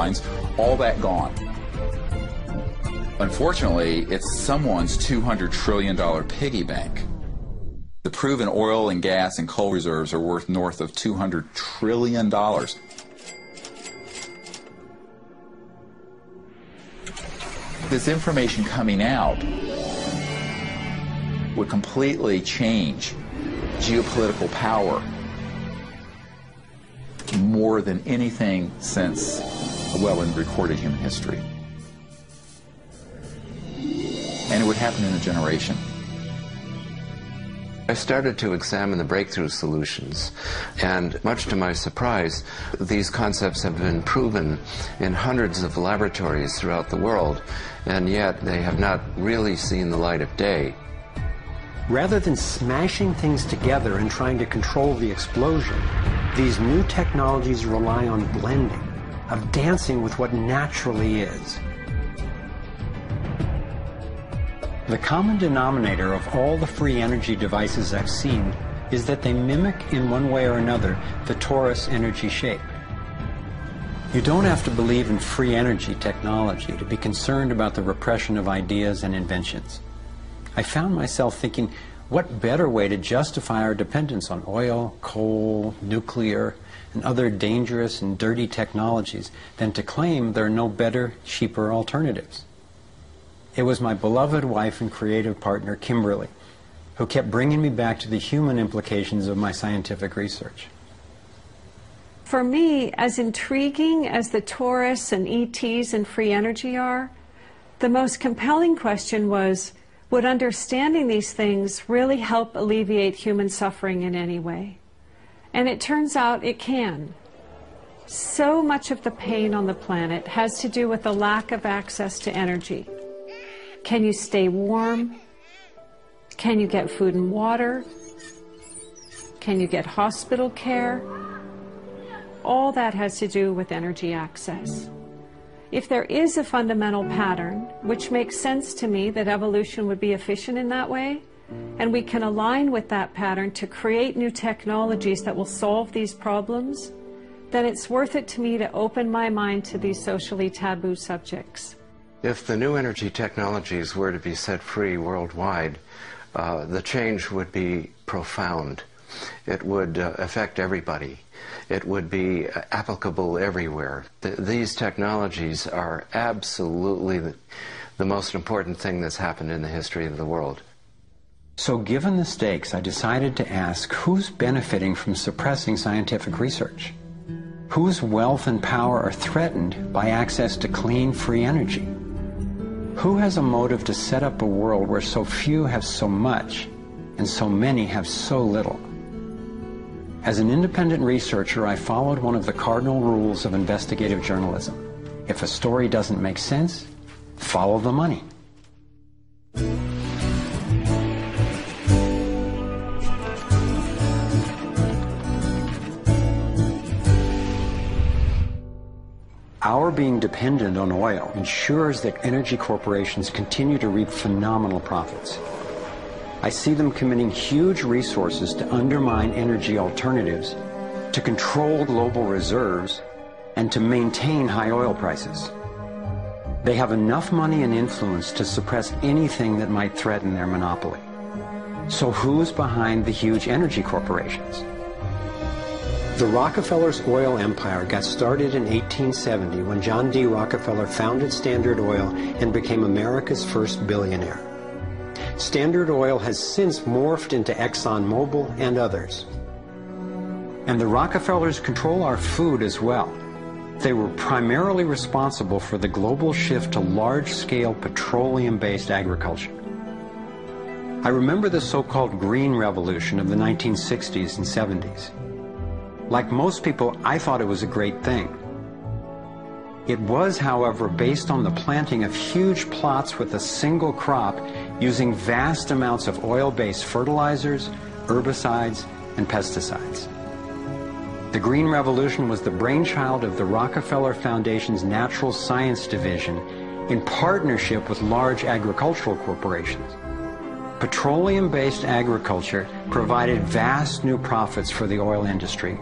lines, all that gone. Unfortunately, it's someone's $200 trillion piggy bank. The proven oil and gas and coal reserves are worth north of $200 trillion. This information coming out would completely change geopolitical power more than anything since, well, in recorded human history. And it would happen in a generation. I started to examine the breakthrough solutions, and much to my surprise, these concepts have been proven in hundreds of laboratories throughout the world, and yet they have not really seen the light of day. Rather than smashing things together and trying to control the explosion, these new technologies rely on blending, of dancing with what naturally is. The common denominator of all the free energy devices I've seen is that they mimic in one way or another the torus energy shape. You don't have to believe in free energy technology to be concerned about the repression of ideas and inventions. I found myself thinking, what better way to justify our dependence on oil, coal, nuclear, and other dangerous and dirty technologies than to claim there are no better, cheaper alternatives? It was my beloved wife and creative partner, Kimberly, who kept bringing me back to the human implications of my scientific research. For me, as intriguing as the torus and ETs and free energy are, the most compelling question was, would understanding these things really help alleviate human suffering in any way? And it turns out it can. So much of the pain on the planet has to do with the lack of access to energy. Can you stay warm? Can you get food and water? Can you get hospital care? All that has to do with energy access. If there is a fundamental pattern, which makes sense to me that evolution would be efficient in that way, and we can align with that pattern to create new technologies that will solve these problems, then it's worth it to me to open my mind to these socially taboo subjects. If the new energy technologies were to be set free worldwide, the change would be profound. It would affect everybody. It would be applicable everywhere. These technologies are absolutely the most important thing that's happened in the history of the world. So given the stakes, I decided to ask who's benefiting from suppressing scientific research? Whose wealth and power are threatened by access to clean, free energy? Who has a motive to set up a world where so few have so much and so many have so little? As an independent researcher, I followed one of the cardinal rules of investigative journalism. If a story doesn't make sense, follow the money. Our being dependent on oil ensures that energy corporations continue to reap phenomenal profits. I see them committing huge resources to undermine energy alternatives, to control global reserves, and to maintain high oil prices. They have enough money and influence to suppress anything that might threaten their monopoly. So who's behind the huge energy corporations? The Rockefellers' oil empire got started in 1870 when John D. Rockefeller founded Standard Oil and became America's first billionaire. Standard Oil has since morphed into ExxonMobil and others. And the Rockefellers control our food as well. They were primarily responsible for the global shift to large-scale petroleum-based agriculture. I remember the so-called Green Revolution of the 1960s and 70s. Like most people, I thought it was a great thing. It was, however, based on the planting of huge plots with a single crop using vast amounts of oil-based fertilizers, herbicides, and pesticides. The Green Revolution was the brainchild of the Rockefeller Foundation's Natural Science Division in partnership with large agricultural corporations. Petroleum-based agriculture provided vast new profits for the oil industry,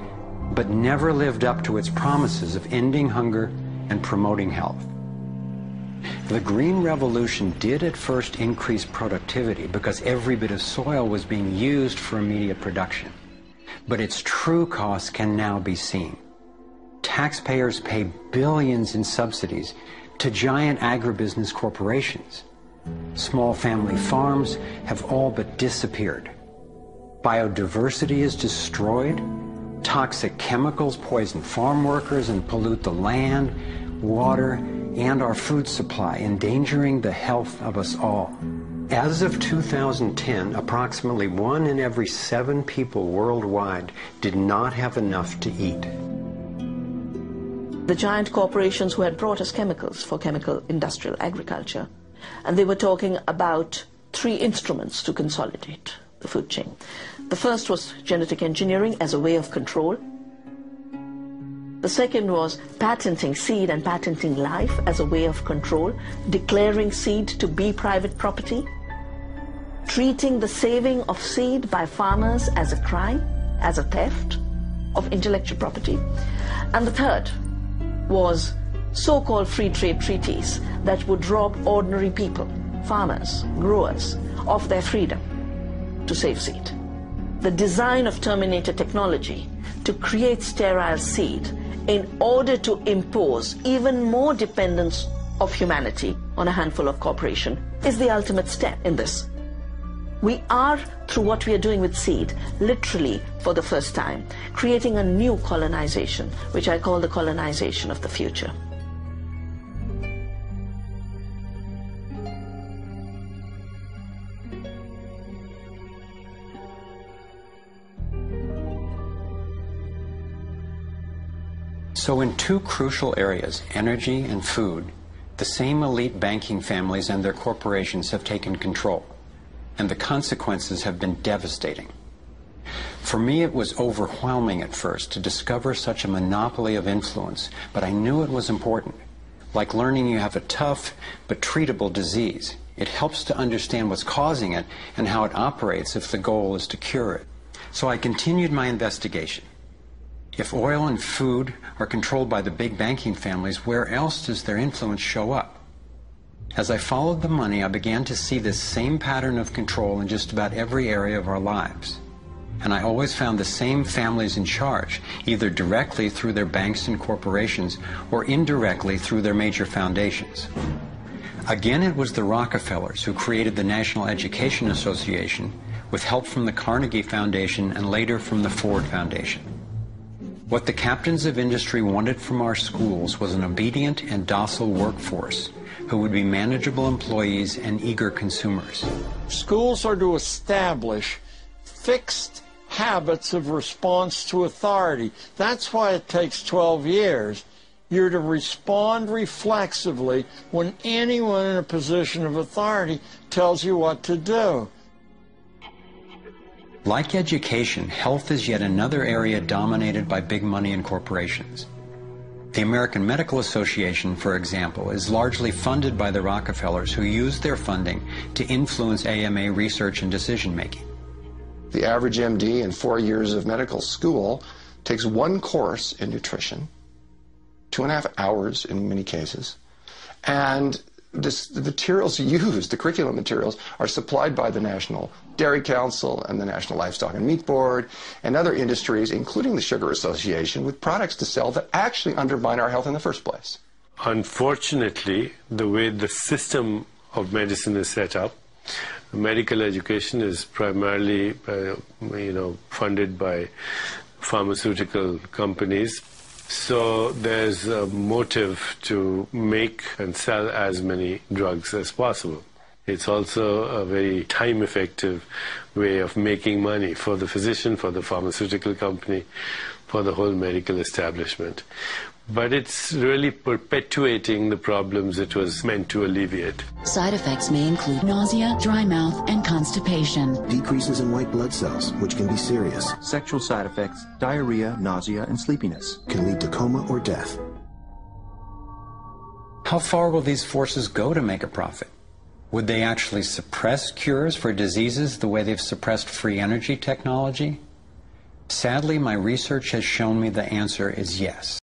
but never lived up to its promises of ending hunger and promoting health. The Green Revolution did at first increase productivity because every bit of soil was being used for immediate production. But its true costs can now be seen. Taxpayers pay billions in subsidies to giant agribusiness corporations. Small family farms have all but disappeared. Biodiversity is destroyed. Toxic chemicals poison farm workers and pollute the land, water, and our food supply, endangering the health of us all. As of 2010, approximately 1 in every 7 people worldwide did not have enough to eat. The giant corporations who had brought us chemicals for chemical industrial agriculture, and they were talking about 3 instruments to consolidate the food chain. The first was genetic engineering as a way of control. The second was patenting seed and patenting life as a way of control, declaring seed to be private property, treating the saving of seed by farmers as a crime, as a theft of intellectual property. And the third was so-called free trade treaties that would rob ordinary people, farmers, growers, of their freedom to save seed. The design of Terminator technology to create sterile seed in order to impose even more dependence of humanity on a handful of corporations is the ultimate step in this. We are, through what we are doing with seed, literally for the first time, creating a new colonization, which I call the colonization of the future. So in 2 crucial areas, energy and food, the same elite banking families and their corporations have taken control, and the consequences have been devastating. For me, it was overwhelming at first to discover such a monopoly of influence, but I knew it was important. Like learning you have a tough but treatable disease. It helps to understand what's causing it and how it operates if the goal is to cure it. So I continued my investigation. If oil and food are controlled by the big banking families, where else does their influence show up? As I followed the money, I began to see this same pattern of control in just about every area of our lives. And I always found the same families in charge, either directly through their banks and corporations or indirectly through their major foundations. Again, it was the Rockefellers who created the National Education Association with help from the Carnegie Foundation and later from the Ford Foundation. What the captains of industry wanted from our schools was an obedient and docile workforce who would be manageable employees and eager consumers. Schools are to establish fixed habits of response to authority. That's why it takes 12 years. You're to respond reflexively when anyone in a position of authority tells you what to do. Like education, health is yet another area dominated by big money and corporations. The American Medical Association, for example, is largely funded by the Rockefellers, who use their funding to influence AMA research and decision-making. The average MD in 4 years of medical school takes 1 course in nutrition, 2.5 hours in many cases, and the materials used, the curriculum materials, are supplied by the National Dairy Council and the National Livestock and Meat Board and other industries, including the Sugar Association, with products to sell that actually undermine our health in the first place. Unfortunately, the way the system of medicine is set up, medical education is primarily funded by pharmaceutical companies. So there's a motive to make and sell as many drugs as possible. It's also a very time-effective way of making money for the physician, for the pharmaceutical company, for the whole medical establishment. But it's really perpetuating the problems it was meant to alleviate. Side effects may include nausea, dry mouth, and constipation. Decreases in white blood cells, which can be serious. Sexual side effects, diarrhea, nausea, and sleepiness. Can lead to coma or death. How far will these forces go to make a profit? Would they actually suppress cures for diseases the way they've suppressed free energy technology? Sadly, my research has shown me the answer is yes.